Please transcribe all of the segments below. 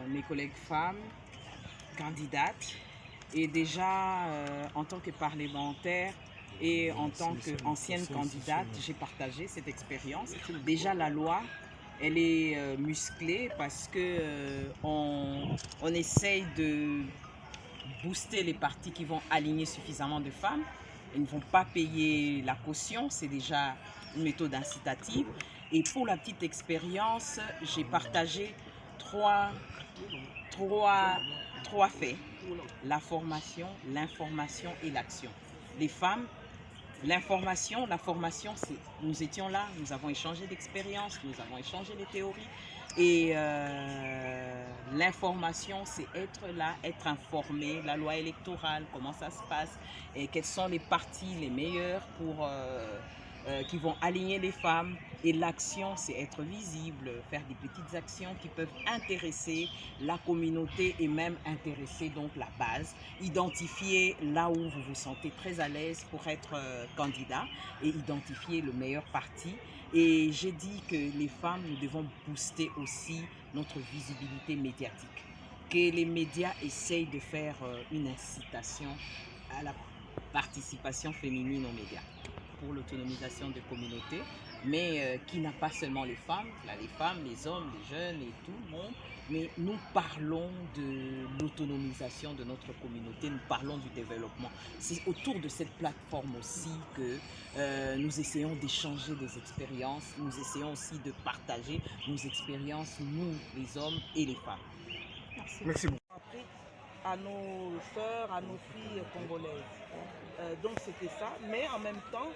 mes collègues femmes candidates. Et déjà, en tant que parlementaire et en tant qu'ancienne candidate, j'ai partagé cette expérience. Déjà, la loi, elle est musclée parce que on essaye de booster les partis qui vont aligner suffisamment de femmes. Ils ne vont pas payer la caution, c'est déjà une méthode incitative. Et pour la petite expérience, j'ai partagé trois faits: la formation, l'information et l'action. Les femmes, la formation, c'est nous étions là, nous avons échangé d'expériences, nous avons échangé des théories. Et l'information, c'est être là, être informé, la loi électorale, comment ça se passe, et quels sont les partis les meilleurs pour qui vont aligner les femmes. Et l'action, c'est être visible, faire des petites actions qui peuvent intéresser la communauté et même intéresser donc la base. Identifier là où vous vous sentez très à l'aise pour être candidat et identifier le meilleur parti. Et j'ai dit que les femmes, nous devons booster aussi notre visibilité médiatique. Que les médias essayent de faire une incitation à la participation féminine aux médias pour l'autonomisation des communautés, mais qui n'a pas seulement les femmes, là, les femmes, les hommes, les jeunes et tout le monde, mais nous parlons de l'autonomisation de notre communauté, nous parlons du développement. C'est autour de cette plateforme aussi que nous essayons d'échanger des expériences, nous essayons aussi de partager nos expériences, nous, les hommes et les femmes. Merci beaucoup. À nos sœurs, à nos filles congolaises. Donc c'était ça, mais en même temps,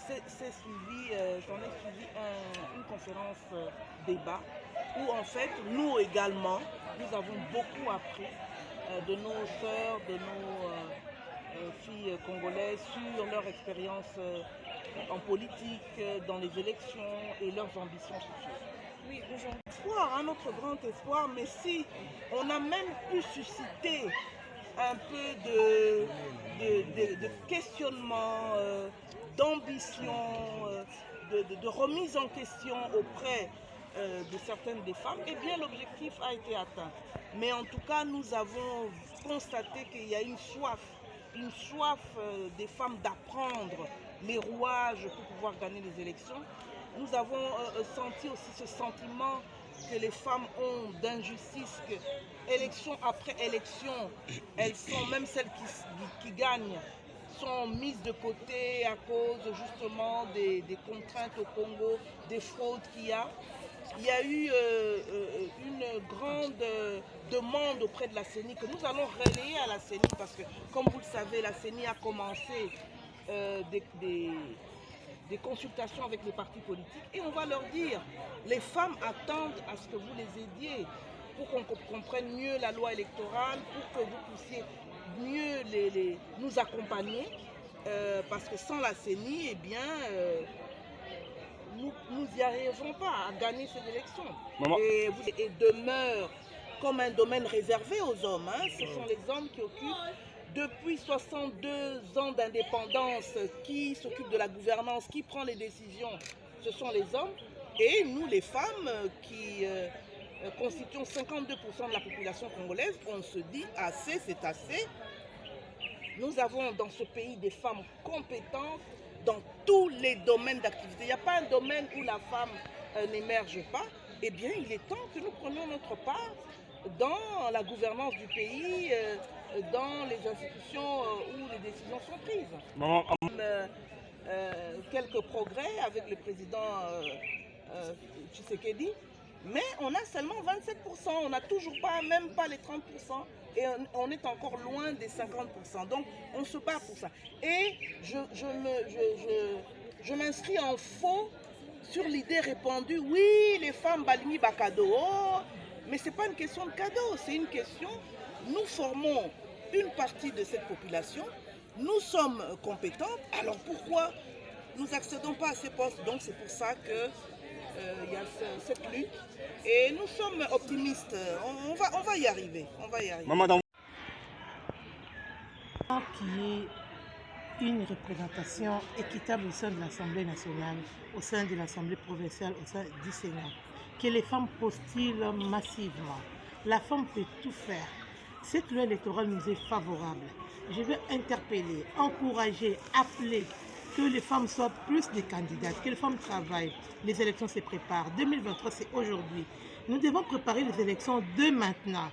j'en ai suivi une conférence débat où en fait, nous également, nous avons beaucoup appris de nos sœurs, de nos filles congolaises sur leur expérience en politique, dans les élections et leurs ambitions futures. Oui, aujourd'hui. Espoir, notre grand espoir, mais si on a même pu susciter un peu de questionnement, d'ambition, de remise en question auprès de certaines des femmes, eh bien l'objectif a été atteint. Mais en tout cas, nous avons constaté qu'il y a une soif des femmes d'apprendre les rouages pour pouvoir gagner les élections. Nous avons senti aussi ce sentiment que les femmes ont d'injustice, que élection après élection, elles sont, même celles qui gagnent, sont mises de côté à cause justement des contraintes au Congo, des fraudes qu'il y a. Il y a eu une grande demande auprès de la CENI que nous allons relayer à la CENI parce que, comme vous le savez, la CENI a commencé des consultations avec les partis politiques et on va leur dire, les femmes attendent à ce que vous les aidiez pour qu'on comprenne mieux la loi électorale, pour que vous puissiez mieux nous accompagner parce que sans la CENI, eh bien, nous n'y arriverons pas à gagner ces élections. Et demeure comme un domaine réservé aux hommes. Ce sont les hommes qui occupent depuis 62 ans d'indépendance, qui s'occupe de la gouvernance, qui prend les décisions, ce sont les hommes. Et nous, les femmes, qui constituons 52% de la population congolaise, on se dit assez, c'est assez. Nous avons dans ce pays des femmes compétentes dans tous les domaines d'activité. Il n'y a pas un domaine où la femme n'émerge pas. Eh bien, il est temps que nous prenions notre part dans la gouvernance du pays, dans les institutions où les décisions sont prises. Quelques progrès avec le président Tshisekedi, mais on a seulement 27%, on n'a toujours pas, même pas les 30%, et on est encore loin des 50%. Donc on se bat pour ça. Et je m'inscris en faux sur l'idée répandue, oui, les femmes balimi bakado, mais ce n'est pas une question de cadeau, c'est une question, nous formons une partie de cette population, nous sommes compétentes, alors pourquoi nous n'accédons pas à ces postes? Donc c'est pour ça que il y a cette lutte et nous sommes optimistes, on va y arriver, Maman, Qui est une représentation équitable au sein de l'Assemblée nationale, au sein de l'Assemblée provinciale, au sein du Sénat. que les femmes postulent massivement. La femme peut tout faire. Cette loi électorale nous est favorable. Je veux interpeller, encourager, appeler que les femmes soient plus des candidates, que les femmes travaillent. Les élections se préparent. 2023, c'est aujourd'hui. Nous devons préparer les élections dès maintenant.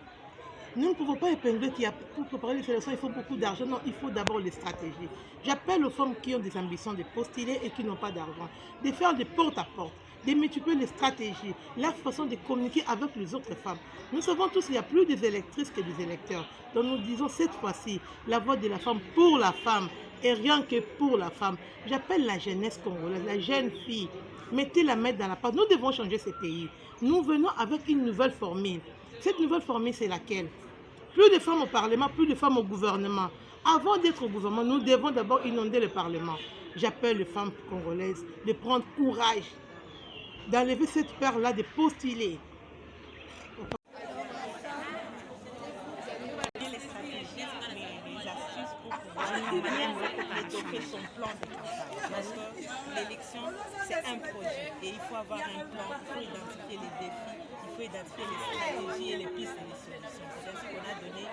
Nous ne pouvons pas épingler pour préparer les élections, il faut beaucoup d'argent. Non, il faut d'abord les stratégies. J'appelle aux femmes qui ont des ambitions de postuler et qui n'ont pas d'argent, de faire des porte-à-porte, de multiplier les stratégies, la façon de communiquer avec les autres femmes. Nous savons tous qu'il n'y a plus des électrices que des électeurs. Donc nous disons cette fois-ci, la voix de la femme pour la femme et rien que pour la femme. J'appelle la jeunesse congolaise, la jeune fille. Mettez la main dans la pâte. Nous devons changer ce pays. Nous venons avec une nouvelle formule. Cette nouvelle formule, c'est laquelle? Plus de femmes au Parlement, plus de femmes au gouvernement. Avant d'être au gouvernement, nous devons d'abord inonder le Parlement. J'appelle les femmes congolaises de prendre courage, d'enlever cette peur-là, de postuler. Les stratégies, les astuces pour pouvoir étoffer son plan de campagne. Parce que l'élection, c'est un projet et il faut avoir un plan, il faut identifier les défis, il faut identifier les stratégies et les pistes et les solutions. C'est ainsi qu'on a donné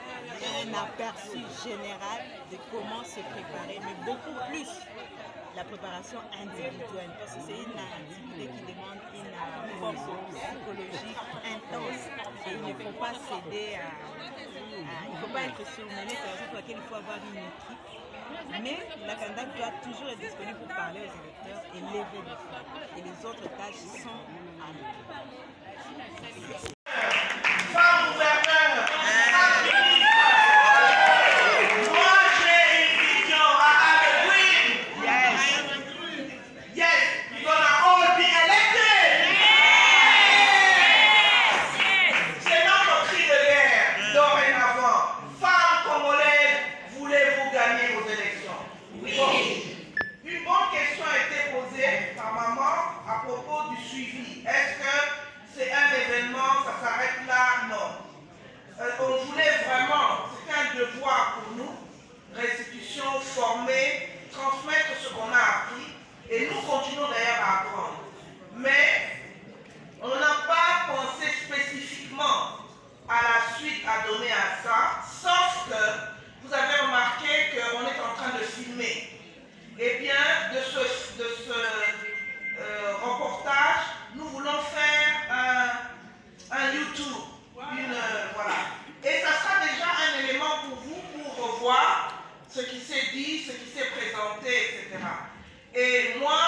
un aperçu général de comment se préparer, mais beaucoup plus la préparation individuelle, parce que c'est une activité qui demande une force psychologique intense et il ne faut pas céder il ne faut pas être surmené, c'est la raison pour laquelle il faut avoir une équipe. Mais la candidate doit toujours être disponible pour parler aux électeurs et lever les fonds. Et les autres tâches sont à nous. Femme gouverneur, femme ministre. Moi j'ai une vision. I have a dream. Yes. Yes, we're gonna all be elected. C'est notre cri de guerre dorénavant. Femmes congolaises, voulez-vous gagner vos élections? Oui. Bon. Une bonne question a été posée par maman à propos du suivi. Est-ce que c'est un événement, ça s'arrête là? Non. On voulait vraiment, c'est un devoir pour nous, restitution, former, transmettre ce qu'on a appris, et nous continuons d'ailleurs à apprendre. Mais on n'a pas pensé spécifiquement à la suite à donner à ça, sauf que vous avez remarqué qu'on est en train de filmer. Eh bien, de ce reportage, nous voulons faire un YouTube, voilà. Et ça sera déjà un élément pour vous pour revoir ce qui s'est dit, ce qui s'est présenté, etc. Et moi,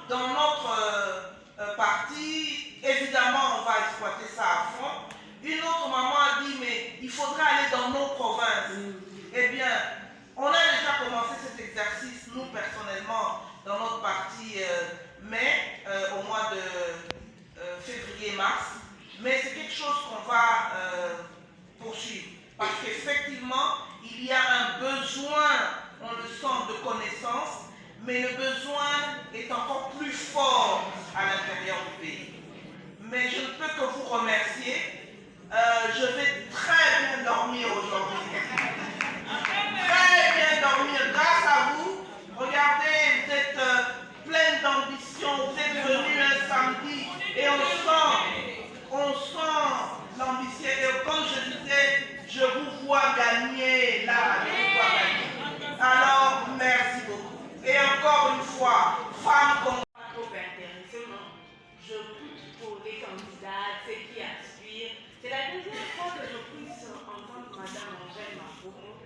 dans notre parti, évidemment, on va exploiter ça à fond. Une autre maman a dit, mais il faudrait aller dans nos provinces. Eh bien, on a déjà commencé cet exercice, nous personnellement, dans notre parti au mois de février-mars. Mais c'est quelque chose qu'on va poursuivre. Parce qu'effectivement, il y a un besoin, on le sent, de connaissances, mais le besoin est encore plus fort à l'intérieur du pays. Mais je ne peux que vous remercier. Je vais très bien dormir aujourd'hui. Très bien dormir grâce à vous. Regardez, vous êtes pleine d'ambition. Vous êtes venus un samedi et on sent l'ambition. Et comme je disais, je vous vois gagner là. Je vous vois gagner. Alors, merci beaucoup. Et encore une fois, femmes comme pas trop intéressant, non. Je coûte pour les candidats, ceux qui aspirent. C'est la deuxième fois que je puisse entendre Madame Angèle Mapoko.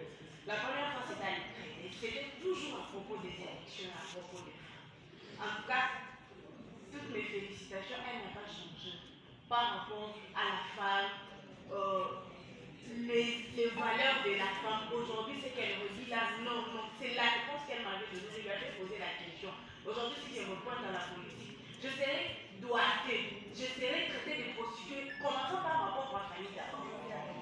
La première fois, c'était à l'Ukraine. Et c'était toujours à propos des élections, à propos des femmes. En tout cas, toutes mes félicitations, elle n'a pas changé par rapport à la femme, les valeurs de la femme. Aujourd'hui, c'est qu'elle me dit là, non, c'est la réponse qu'elle m'avait donnée. Je lui avais posé la question. Aujourd'hui, si je me pointe dans la politique, je serai doigtée, je serai traitée de prostituée, commençons par ma propre famille d'abord.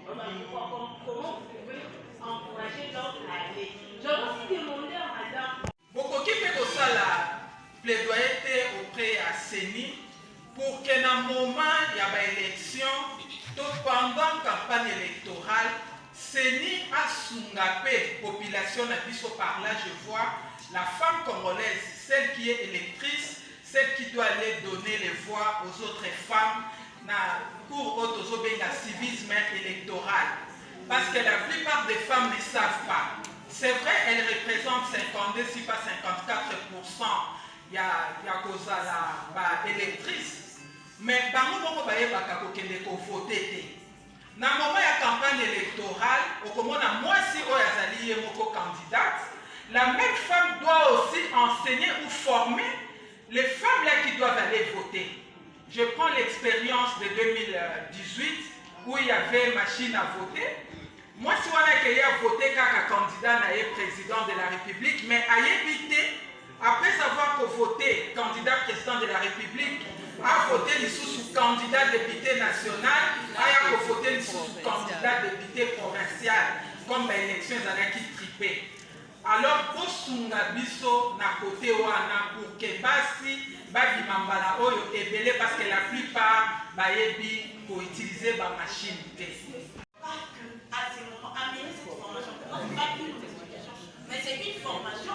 Comment vous pouvez encourager l'autre à aller? J'aurais aussi demandé à madame. Bokoki mpe kosala plaidoyer auprès à CENI pour que dans le moment il y a une élection, pendant la campagne électorale, CENI a sungapé population na biso par là, je vois la femme congolaise, celle qui est électrice, celle qui doit aller donner les voix aux autres femmes, na cours autosobenga civisme électoral. Parce que la plupart des femmes ne savent pas. C'est vrai, elles représentent 52, si pas 54%. Il y a cause à la électrice. Mais bango moko bayebaka kokende ko voter. Na moment ya campagne électorale, okomona mwasi oyo azali ye moko candidate, la même femme doit aussi enseigner ou former les femmes là qui doivent aller voter. Je prends l'expérience de 2018 où il y avait machine à voter. Moi, si on a voté comme candidat na président de la République, mais à éviter, après avoir voté candidat président de la République, a voté sous candidat député national, a voté sous candidat député provincial, comme l'élection qui tripé. Alors, pour sunga biso na côté wana pour que basi bagi mambala oyo ebele parce que la plupart bayebi pour utiliser ba machine té. À ces moments, amener cette formation, mais c'est une formation